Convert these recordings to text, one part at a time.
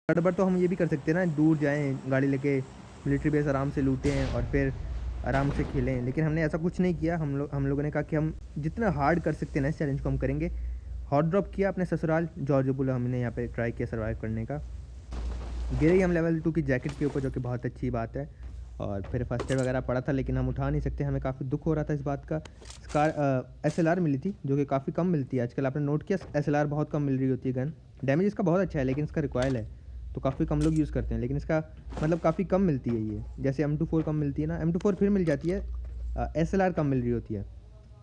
गड़बड़ तो हम ये भी कर सकते हैं ना, दूर जाएँ गाड़ी लेके, मिलिट्री बेस आराम से लूटें और फिर आराम से खेलें। लेकिन हमने ऐसा कुछ नहीं किया। हम लोगों ने कहा कि हम जितना हार्ड कर सकते हैं ना इस चैलेंज को हम करेंगे। हॉट ड्रॉप किया अपने ससुराल जॉर्ज बुल, हमने यहाँ पे ट्राई किया सर्वाइव करने का। गिरे ही हम लेवल 2 की जैकेट के ऊपर, जो कि बहुत अच्छी बात है। और फिर फर्स्ट एड वगैरह पड़ा था लेकिन हम उठा नहीं सकते, हमें काफ़ी दुख हो रहा था इस बात का। SLR मिली थी जो कि काफ़ी कम मिलती है आजकल, आपने नोट किया SLR बहुत कम मिल रही होती है गन। डैमेज इसका बहुत अच्छा है लेकिन इसका रिकॉयल है तो काफ़ी कम लोग यूज़ करते हैं, लेकिन इसका मतलब काफ़ी कम मिलती है ये। जैसे M24 कम मिलती है ना, M24 फिर मिल जाती है, SLR कम मिल रही होती है।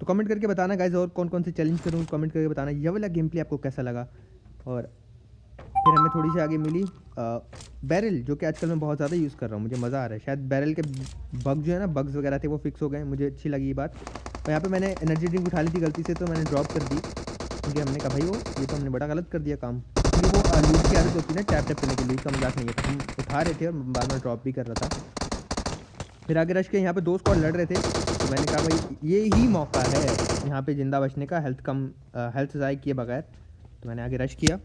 तो कमेंट करके बताना गाइज, और कौन कौन से चैलेंज करूँ कमेंट करके बताना। ये वाला गेम प्ले आपको कैसा लगा। और फिर हमें थोड़ी सी आगे मिली बैरल, जो कि आजकल मैं बहुत ज़्यादा यूज़ कर रहा हूँ, मुझे मज़ा आ रहा है। शायद बैरल के बग जो है ना, बग्स वगैरह थे वो फिक्स हो गए, मुझे अच्छी लगी ये बात। और यहाँ पे मैंने एनर्जी ड्रिंक उठा ली थी गलती से, तो मैंने ड्रॉप कर दी क्योंकि हमने कहा भाई वो ये तो हमने बड़ा गलत कर दिया काम, क्योंकि वो लूट की आदत होती है ना, टैप टैप करने के लिए, इसका मजाक नहीं है। तो हम उठा रहे थे और बाद में ड्रॉप भी कर रहा था। फिर आगे रश के यहाँ पे 2 स्क्वाड लड़ रहे थे, तो मैंने कहा भाई ये ही मौका है यहाँ पे ज़िंदा बचने का, हेल्थ ज़ाय किए बगैर। तो मैंने आगे रश किया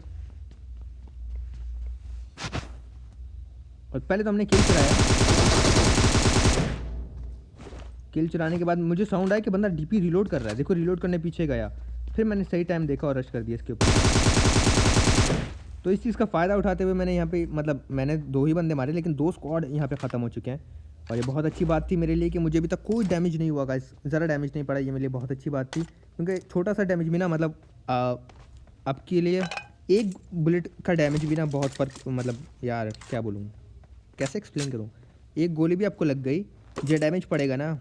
और पहले तो हमने किल चुराया। किल चुराने के बाद मुझे साउंड आया कि बंदा डीपी रीलोड कर रहा है, देखो रीलोड करने पीछे गया। फिर मैंने सही टाइम देखा और रश कर दिया इसके ऊपर। तो इस चीज़ का फ़ायदा उठाते हुए मैंने यहाँ पे मतलब मैंने 2 ही बंदे मारे लेकिन 2 स्क्वाड यहाँ पे ख़त्म हो चुके हैं। और ये बहुत अच्छी बात थी मेरे लिए कि मुझे अभी तक कोई डैमेज नहीं हुआ गाइस, ज़रा डैमेज नहीं पड़ा, ये मेरे लिए बहुत अच्छी बात थी। क्योंकि छोटा सा डैमेज भी ना मतलब आपके लिए एक बुलेट का डैमेज भी ना बहुत फ़र्क, मतलब यार क्या बोलूँ, कैसे एक्सप्लेन करूँ। एक गोली भी आपको लग गई, जो डैमेज पड़ेगा ना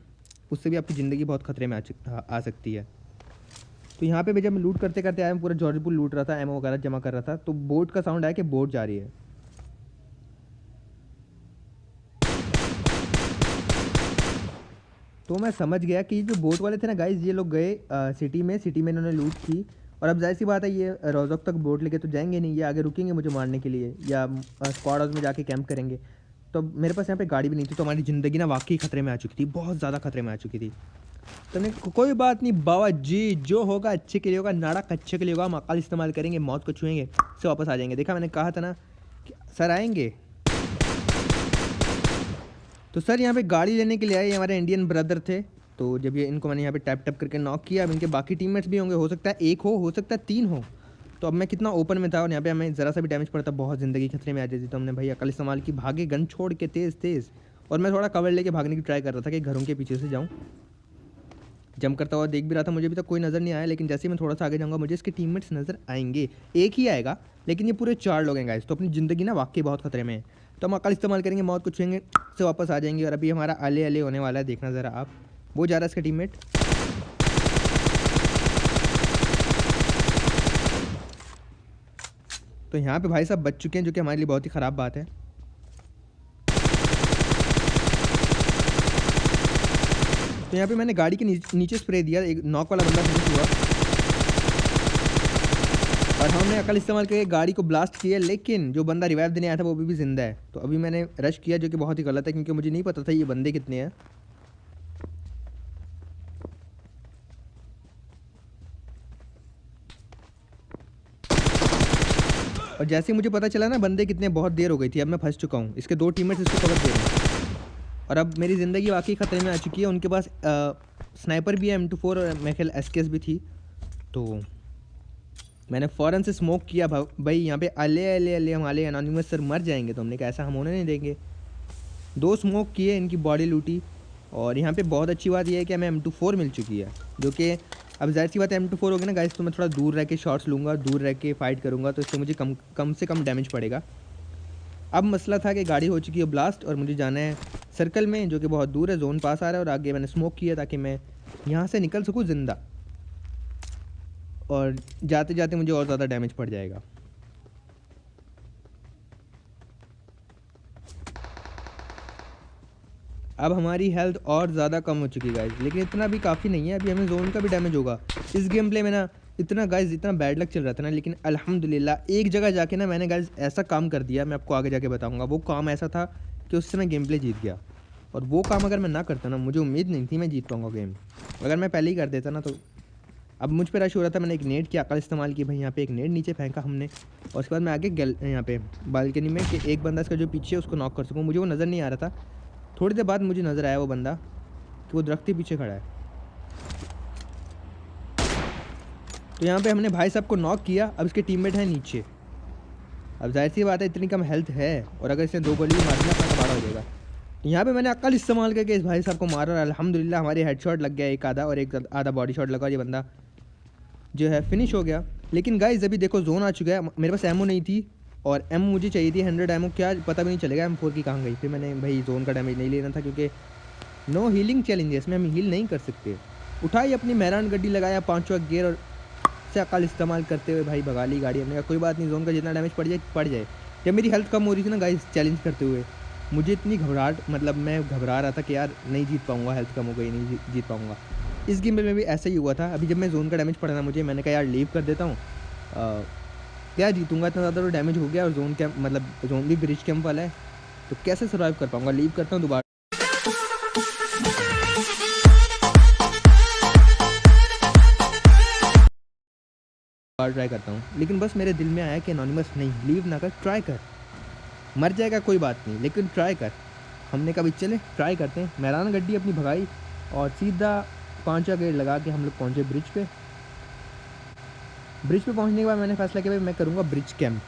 उससे भी आपकी ज़िंदगी बहुत ख़तरे में आ सकती है। तो यहाँ पे मैं जब लूट करते करते आया, मैं पूरा जॉर्ज बुल लूट रहा था, एमओ वगैरह जमा कर रहा था, तो बोट का साउंड आया कि बोट जा रही है। तो मैं समझ गया कि जो बोट वाले थे ना गाइस, ये लोग गए सिटी में इन्होंने लूट की। और अब जाहिर सी बात है ये रोज़ोक तक बोट लेके तो जाएंगे नहीं, ये आगे रुकेंगे मुझे मारने के लिए या स्क्वाड हाउस में जाके कैंप करेंगे। तो मेरे पास यहाँ पे गाड़ी भी नहीं थी, तो हमारी ज़िंदगी ना वाकई खतरे में आ चुकी थी, बहुत ज़्यादा खतरे में आ चुकी थी। तो हमने कोई बात नहीं बाबा जी, जो होगा अच्छे के लिए होगा, नाड़क अच्छे के लिए होगा, हम अकल इस्तेमाल करेंगे, मौत को छुएंगे से वापस आ जाएंगे। देखा मैंने कहा था ना कि सर आएंगे। तो सर यहाँ पे गाड़ी लेने के लिए आए, ये हमारे इंडियन ब्रदर थे। तो जब ये इनको मैंने यहाँ पे टैप टैप करके नॉक किया, अब इनके बाकी टीममेट्स भी होंगे, हो सकता है एक हो सकता है 3 हो। तो अब मैं कितना ओपन में था और यहाँ पे हमें ज़रा सा भी डैमेज पड़ता बहुत ज़िंदगी खतरे में आ जाती। तो हमने भाई अकल इस्तेमाल की, भागे गन छोड़ के तेज़ तेज़। और मैं थोड़ा कवर लेके भागने की ट्राई कर रहा था कि घरों के पीछे से जाऊँ, जंप करता हुआ देख भी रहा था, मुझे अभी तक कोई नज़र नहीं आया। लेकिन जैसे ही मैं थोड़ा सा आगे जाऊँगा मुझे इसके टीममेट्स नज़र आएंगे, एक ही आएगा लेकिन ये पूरे 4 लोग हैं गाइस। तो अपनी ज़िंदगी ना वाकई बहुत खतरे में है। तो हम अकल इस्तेमाल करेंगे, मौत को छुएंगे से वापस आ जाएंगे। और अभी हमारा अले अले होने वाला है, देखना ज़रा आप। वो जा रहा है इसका टीममेट। तो यहाँ पे भाई साहब बच चुके हैं, जो कि हमारे लिए बहुत ही ख़राब बात है। तो यहाँ पे मैंने गाड़ी के नीचे स्प्रे दिया, एक नॉक वाला बंदा फिनिश हुआ और हमने अकल इस्तेमाल करके गाड़ी को ब्लास्ट किया। लेकिन जो बंदा रिवाइव देने आया था वो अभी भी ज़िंदा है। तो अभी मैंने रश किया, जो कि बहुत ही गलत है क्योंकि मुझे नहीं पता था ये बंदे कितने हैं। और जैसे ही मुझे पता चला ना बंदे कितने, बहुत देर हो गई थी, अब मैं फंस चुका हूँ। इसके 2 टीममेट्स इसको कवर दे रहे हैं और अब मेरी ज़िंदगी वाकई ख़तरे में आ चुकी है। उनके पास स्नाइपर भी है, M24 और मेरे ख्याल SKS भी थी। तो मैंने फ़ौरन से स्मोक किया, भाई यहाँ पे अले अले अले हमारे एनोनिमस सर मर जाएंगे। तो हमने कहा ऐसा हम होने नहीं देंगे। 2 स्मोक किए, इनकी बॉडी लूटी। और यहाँ पे बहुत अच्छी बात यह है कि हमें M24 मिल चुकी है, जो कि अब जाहिर सी बात है M24 होगी ना गाइस, तो मैं थोड़ा दूर रह के शॉट्स लूँगा, दूर रह के फाइट करूँगा, तो इससे मुझे कम से कम डैमेज पड़ेगा। अब मसला था कि गाड़ी हो चुकी है ब्लास्ट और मुझे जाना है सर्कल में, जो कि बहुत दूर है, जोन पास आ रहा है। और आगे मैंने स्मोक किया ताकि मैं यहाँ से निकल सकूँ ज़िंदा, और जाते जाते मुझे और ज़्यादा डैमेज पड़ जाएगा। अब हमारी हेल्थ और ज़्यादा कम हो चुकी है गाइज, लेकिन इतना भी काफ़ी नहीं है, अभी हमें जोन का भी डैमेज होगा। इस गेम प्ले में ना इतना गाइज, इतना बैड लक चल रहा था ना, लेकिन अल्हम्दुलिल्लाह एक जगह जाके ना मैंने गाइज ऐसा काम कर दिया, मैं आपको आगे जाके बताऊंगा। वो काम ऐसा था कि उससे मैं गेम प्ले जीत गया। और वो काम अगर मैं ना करता ना, मुझे उम्मीद नहीं थी मैं जीत पाऊँगा गेम। अगर मैं पहले ही कर देता ना तो अब मुझ पे रश हो रहा था, मैंने एक नेट की अकल इस्तेमाल की भाई, यहाँ पे एक नेट नीचे फेंका हमने और उसके बाद मैं आगे यहाँ पे बालकनी में कि एक बंदा इसका जो पीछे है उसको नॉक कर सकूँ। मुझे वो नज़र नहीं आ रहा था, थोड़ी देर बाद मुझे नज़र आया वो बंदा कि वो दरख्त के पीछे खड़ा है। तो यहाँ पे हमने भाई साहब को नॉक किया। अब इसके टीममेट हैं नीचे। अब जाहिर सी बात है इतनी कम हेल्थ है और अगर इसने 2 गोली मार दिया अपना कबाड़ा हो जाएगा। तो यहाँ पे मैंने अक्ल इस्तेमाल करके इस भाई साहब को मारा और अल्हम्दुलिल्लाह हमारे हेडशॉट लग गया एक आधा और एक आधा बॉडी शॉट लगा और ये बंदा जो है फिनिश हो गया। लेकिन गाइस अभी देखो जोन आ चुका है, मेरे पास एमओ नहीं थी और एमओ मुझे चाहिए थी 100 एमओ, क्या पता भी नहीं चलेगा M4 की कहाँ गई। फिर मैंने भाई जोन का डैमेज नहीं लेना था क्योंकि नो हीलिंग चैलेंजेस में हम हील नहीं कर सकते। उठाई अपनी मेहरान गड्डी, लगाया 5वां गियर और से अकल इस्तेमाल करते हुए भाई भगा ली गाड़ी। हमने कहा कोई बात नहीं, जोन का जितना डैमेज पड़ जाए। जब मेरी हेल्थ कम हो रही थी ना गाइस चैलेंज करते हुए, मुझे इतनी घबराहट, मतलब मैं घबरा रहा था कि यार नहीं जीत पाऊंगा, हेल्थ कम हो गई, नहीं जीत पाऊंगा। इस गेम में भी ऐसा ही हुआ था। अभी जब मैं जोन का डैमेज पड़ा ना मुझे, मैंने कहा यार लीव कर देता हूँ, क्या जीतूंगा, इतना ज़्यादा तो डैमेज हो गया और जोन कैंप मतलब जोन भी ब्रिज कैंप वाला है तो कैसे सर्वाइव कर पाऊँगा। लीव करता हूँ, दोबारा ट्राई करता हूँ। लेकिन बस मेरे दिल में आया कि एनोनिमस नहीं, लीव ना कर, ट्राई कर, मर जाएगा कोई बात नहीं लेकिन ट्राई कर। हमने कभी चले ट्राई करते हैं। मेहरान गड्डी अपनी भगाई और सीधा 5वां गेट लगा के हम लोग पहुँचे ब्रिज पे। ब्रिज पे पहुँचने के बाद मैंने फैसला किया भाई मैं करूँगा ब्रिज कैंप,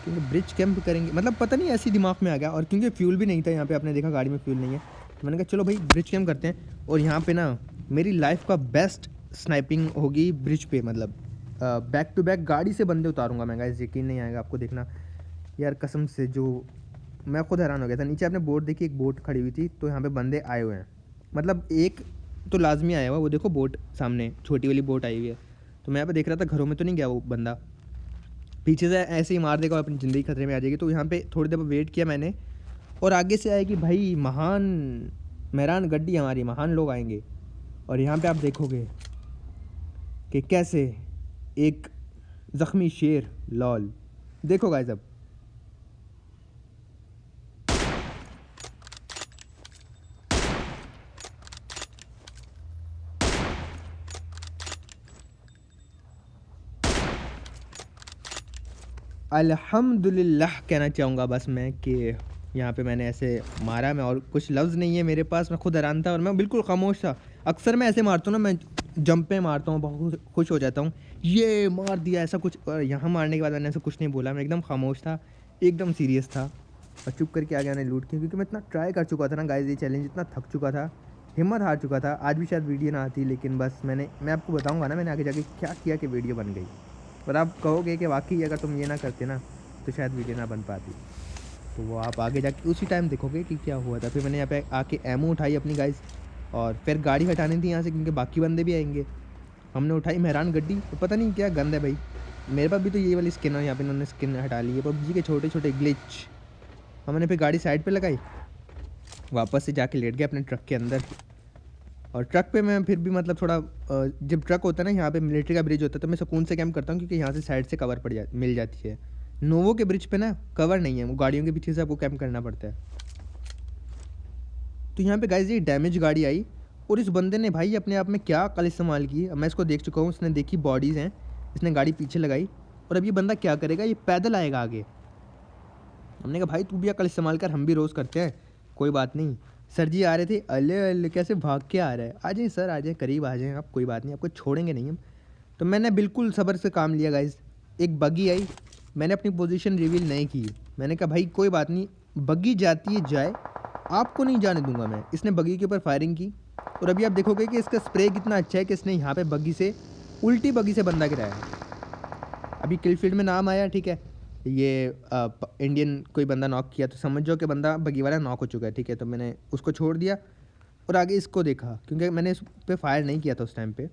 क्योंकि ब्रिज कैंप करेंगे मतलब पता नहीं ऐसी दिमाग में आ गया। और क्योंकि फ्यूल भी नहीं था यहाँ पे, आपने देखा गाड़ी में फ्यूल नहीं है, तो मैंने कहा चलो भाई ब्रिज कैंप करते हैं। और यहाँ पे ना मेरी लाइफ का बेस्ट स्नाइपिंग होगी ब्रिज पे, मतलब बैक टू बैक गाड़ी से बंदे उतारूँगा मैं गाइस, यकीन नहीं आएगा आपको देखना यार कसम से। जो मैं खुद हैरान हो गया था। नीचे आपने बोट देखी, एक बोट खड़ी हुई थी तो यहाँ पे बंदे आए हुए हैं, मतलब एक तो लाजमी आया हुआ, वो देखो बोट सामने छोटी वाली बोट आई हुई है। तो मैं यहाँ पे देख रहा था घरों में तो नहीं गया वो बंदा, पीछे से ऐसे ही मार देगा और अपनी ज़िंदगी खतरे में आ जाएगी। तो यहाँ पे थोड़ी देर वेट किया मैंने और आगे से आया कि भाई महान मेहरान गड्डी हमारी, महान लोग आएंगे। और यहाँ पे आप देखोगे कि कैसे एक ज़ख्मी शेर लॉल, देखो गाइस अब अल्हम्दुलिल्लाह कहना चाहूँगा बस मैं कि यहाँ पे मैंने ऐसे मारा। मैं और कुछ लफ्ज़ नहीं है मेरे पास, मैं खुद हैरान था और मैं बिल्कुल खामोश था। अक्सर मैं ऐसे मारता हूँ ना, मैं जंप पे मारता हूँ, बहुत खुश हो जाता हूँ, ये मार दिया ऐसा कुछ। और यहाँ मारने के बाद मैंने ऐसा कुछ नहीं बोला, मैं एकदम खामोश था, एकदम सीरियस था और चुप करके आ गया मैंने लूट के, क्योंकि मैं इतना ट्राई कर चुका था ना गाइस, ये चैलेंज इतना थक चुका था, हिम्मत हार चुका था। आज भी शायद वीडियो ना आती, लेकिन बस मैं आपको बताऊँगा ना मैंने आगे जाके क्या किया कि वीडियो बन गई। और आप कहोगे कि वाकई अगर तुम ये ना करते ना तो शायद वीडियो ना बन पाती। तो वो आप आगे जाके उसी टाइम देखोगे कि क्या हुआ था। फिर मैंने यहाँ पे आके एमओ उठाई अपनी गाइस और फिर गाड़ी हटानी थी यहाँ से क्योंकि बाकी बंदे भी आएंगे। हमने उठाई मेहरान गड्डी, तो पता नहीं क्या गंद है भाई, मेरे पास भी तो ये वाली स्किन है, यहाँ पे इन्होंने स्किन हटा ली है पबजी के छोटे छोटे ग्लिच। हमने फिर गाड़ी साइड पर लगाई, वापस से जाके लेट गए अपने ट्रक के अंदर। और ट्रक पे मैं फिर भी मतलब थोड़ा जब ट्रक होता है ना, यहाँ पे मिलिट्री का ब्रिज होता है तो मैं सुकून से कैंप करता हूँ क्योंकि यहाँ से साइड से कवर मिल जाती है। नोवो के ब्रिज पे ना कवर नहीं है, वो गाड़ियों के पीछे से आपको कैंप करना पड़ता है। तो यहाँ पे गाइस ये डैमेज गाड़ी आई और इस बंदे ने भाई अपने आप में क्या अकल इस्तेमाल की, मैं इसको देख चुका हूँ, इसने देखी बॉडीज़ हैं, इसने गाड़ी पीछे लगाई और अब ये बंदा क्या करेगा, ये पैदल आएगा आगे। हमने कहा भाई तू भी अकल इस्तेमाल कर, हम भी रोज़ करते हैं, कोई बात नहीं। सर जी आ रहे थे, अले अले कैसे भाग के आ रहा है, आ जाए सर, आ जाए, करीब आ जाएँ आप, कोई बात नहीं, आपको छोड़ेंगे नहीं हम। तो मैंने बिल्कुल सब्र से काम लिया गाइस। एक बग्गी आई, मैंने अपनी पोजीशन रिवील नहीं की, मैंने कहा भाई कोई बात नहीं, बग्गी जाती है जाए, आपको नहीं जाने दूंगा मैं। इसने बग्गी के ऊपर फायरिंग की और अभी आप देखोगे कि इसका स्प्रे कितना अच्छा है कि इसने यहाँ पे बग्गी से, उल्टी बग्गी से बंदा गिराया। अभी किल फील्ड में नाम आया, ठीक है, ये इंडियन कोई बंदा नॉक किया, तो समझ जाओ कि बंदा बग्गी वाला नॉक हो चुका है, ठीक है। तो मैंने उसको छोड़ दिया और आगे इसको देखा क्योंकि मैंने इस पर फायर नहीं किया था उस टाइम पे।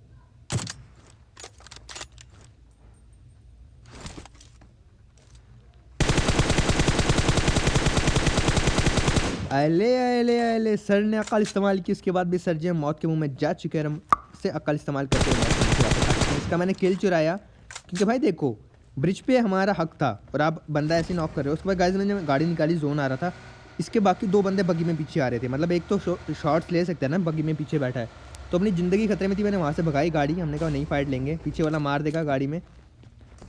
अले अले अले सर ने अकल इस्तेमाल की, उसके बाद भी सर जी मौत के मुंह में जा चुके हैं, से अकल इस्तेमाल करते हुए इसका मैंने किल चुराया क्योंकि भाई देखो ब्रिज पे हमारा हक था और आप बंदा ऐसे नॉक कर रहे हो। उसके बाद गाइस मैंने गाड़ी निकाली, जोन आ रहा था, इसके बाकी 2 बंदे बग्गी में पीछे आ रहे थे, मतलब एक तो शॉट्स ले सकते हैं ना, बग्गी में पीछे बैठा है, तो अपनी ज़िंदगी खतरे में थी, मैंने वहाँ से भगाई गाड़ी, हमने कहा नहीं फ़ाइट लेंगे, पीछे वाला मार देगा गाड़ी में।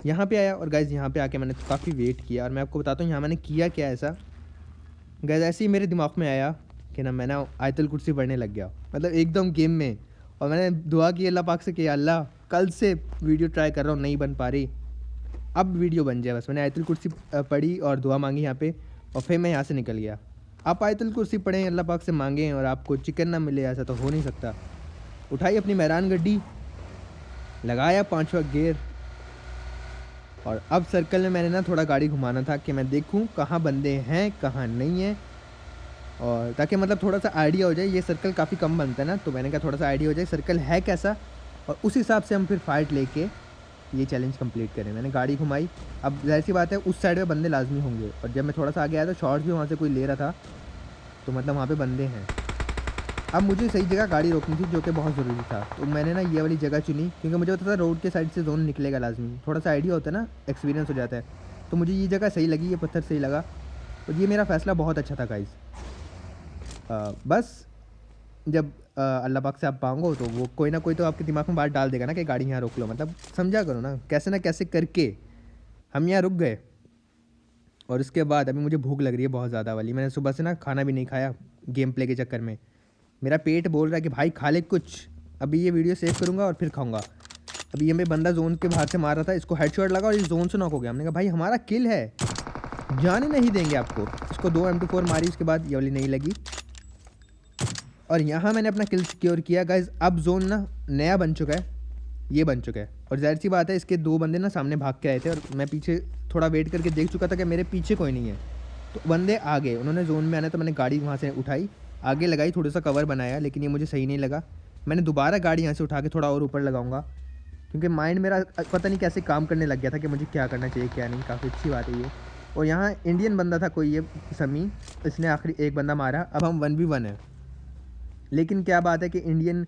यहाँ पे आया और गाइज़ यहाँ पे आके मैंने काफ़ी वेट किया और मैं आपको बताता हूँ यहाँ मैंने किया क्या ऐसा। गाइज़ ऐसे ही मेरे दिमाग में आया कि ना मैं ना आयतुल कुर्सी पढ़ने लग गया, मतलब एकदम गेम में। और मैंने दुआ की अल्लाह पाक से कि अल्लाह कल से वीडियो ट्राई कर रहा हूँ, नहीं बन पा रही, अब वीडियो बन जाए बस। मैंने आयतुल कुर्सी पढ़ी और दुआ मांगी यहाँ पे, और फिर मैं यहाँ से निकल गया। आप आयतुल कुर्सी पढ़ें, अल्लाह पाक से मांगें और आपको चिकन ना मिले, ऐसा तो हो नहीं सकता। उठाई अपनी मेहरान गड्डी, लगाया 5वां गियर, और अब सर्कल में मैंने ना थोड़ा गाड़ी घुमाना था कि मैं देखूं कहाँ बंदे हैं कहाँ नहीं है, और ताकि मतलब थोड़ा सा आइडिया हो जाए। ये सर्कल काफ़ी कम बनता है ना, तो मैंने कहा थोड़ा सा आइडिया हो जाए सर्कल है कैसा, और उस हिसाब से हम फिर फाइट लेके ये चैलेंज कंप्लीट करें। मैंने गाड़ी घुमाई, अब ज़ाहिर सी बात है उस साइड में बंदे लाजमी होंगे, और जब मैं थोड़ा सा आगे आया तो शॉर्ट्स भी वहाँ से कोई ले रहा था, तो मतलब वहाँ पे बंदे हैं। अब मुझे सही जगह गाड़ी रोकनी थी, जो कि बहुत ज़रूरी था, तो मैंने ना ये वाली जगह चुनी, क्योंकि मुझे पता था रोड के साइड से जोन निकलेगा लाजमी। थोड़ा सा आइडिया होता है ना, एक्सपीरियंस हो जाता है, तो मुझे ये जगह सही लगी, ये पत्थर सही लगा, और ये मेरा फ़ैसला बहुत अच्छा था गाइस। बस जब अल्लाह पाक से आप मांगो तो वो कोई ना कोई तो आपके दिमाग में बात डाल देगा ना कि गाड़ी यहाँ रोक लो, मतलब समझा करो ना कैसे करके हम यहाँ रुक गए। और उसके बाद अभी मुझे भूख लग रही है बहुत ज़्यादा वाली, मैंने सुबह से ना खाना भी नहीं खाया गेम प्ले के चक्कर में। मेरा पेट बोल रहा है कि भाई खा ले कुछ, अभी ये वीडियो सेव करूँगा और फिर खाऊंगा। अभी ये मैं बंदा जोन के बाहर से मार रहा था, इसको हेडशॉट लगा और ये जोन से नॉक हो गया। हमने कहा भाई हमारा किल है, जाने नहीं देंगे आपको। इसको 2 M24 मारी, उसके बाद ये वाली नहीं लगी, और यहाँ मैंने अपना किल सिक्योर किया गाइज। अब जोन ना नया बन चुका है, ये बन चुका है, और जाहिर सी बात है इसके 2 बंदे ना सामने भाग के आए थे, और मैं पीछे थोड़ा वेट करके देख चुका था कि मेरे पीछे कोई नहीं है, तो बंदे आ गए, उन्होंने जोन में आना, तो मैंने गाड़ी वहाँ से उठाई, आगे लगाई, थोड़ा सा कवर बनाया, लेकिन ये मुझे सही नहीं लगा। मैंने दोबारा गाड़ी यहाँ से उठा के थोड़ा और ऊपर लगाऊंगा, क्योंकि माइंड मेरा पता नहीं कैसे काम करने लग गया था कि मुझे क्या करना चाहिए क्या नहीं। काफ़ी अच्छी बात है ये। और यहाँ इंडियन बंदा था कोई, ये समी, इसने आखिरी एक बंदा मारा। अब हम 1v1 है, लेकिन क्या बात है कि इंडियन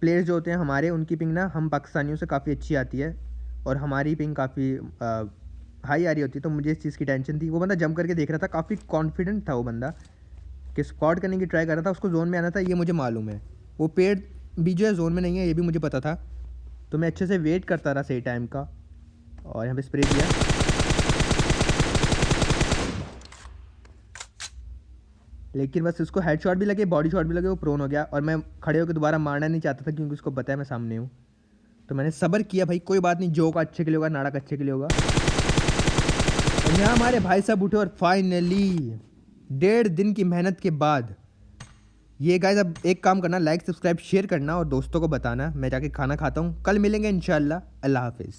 प्लेयर्स जो होते हैं हमारे, उनकी पिंग ना हम पाकिस्तानियों से काफ़ी अच्छी आती है, और हमारी पिंग काफ़ी हाई आ रही होती है, तो मुझे इस चीज़ की टेंशन थी। वो बंदा जंप करके देख रहा था, काफ़ी कॉन्फिडेंट था वो बंदा कि स्पॉट करने की ट्राई कर रहा था, उसको जोन में आना था, ये मुझे मालूम है। वो पेड़ भी जो है जोन में नहीं है, ये भी मुझे पता था, तो मैं अच्छे से वेट करता रहा सही टाइम का, और यहाँ पे स्प्रे दिया। लेकिन बस उसको हेडशॉट भी लगे, बॉडी शॉट भी लगे, वो प्रोन हो गया, और मैं खड़े होकर दोबारा मारना नहीं चाहता था, क्योंकि उसको पता है मैं सामने हूँ। तो मैंने सब्र किया भाई, कोई बात नहीं, जो का अच्छे के लिए होगा, नाड़ा का अच्छे के लिए होगा। और यहाँ हमारे भाई साहब उठे, और फाइनली 1.5 दिन की मेहनत के बाद ये गाइस। अब एक काम करना, लाइक सब्सक्राइब शेयर करना, और दोस्तों को बताना। मैं जाके खाना खाता हूँ, कल मिलेंगे इंशाल्लाह। अल्लाह हाफिज़।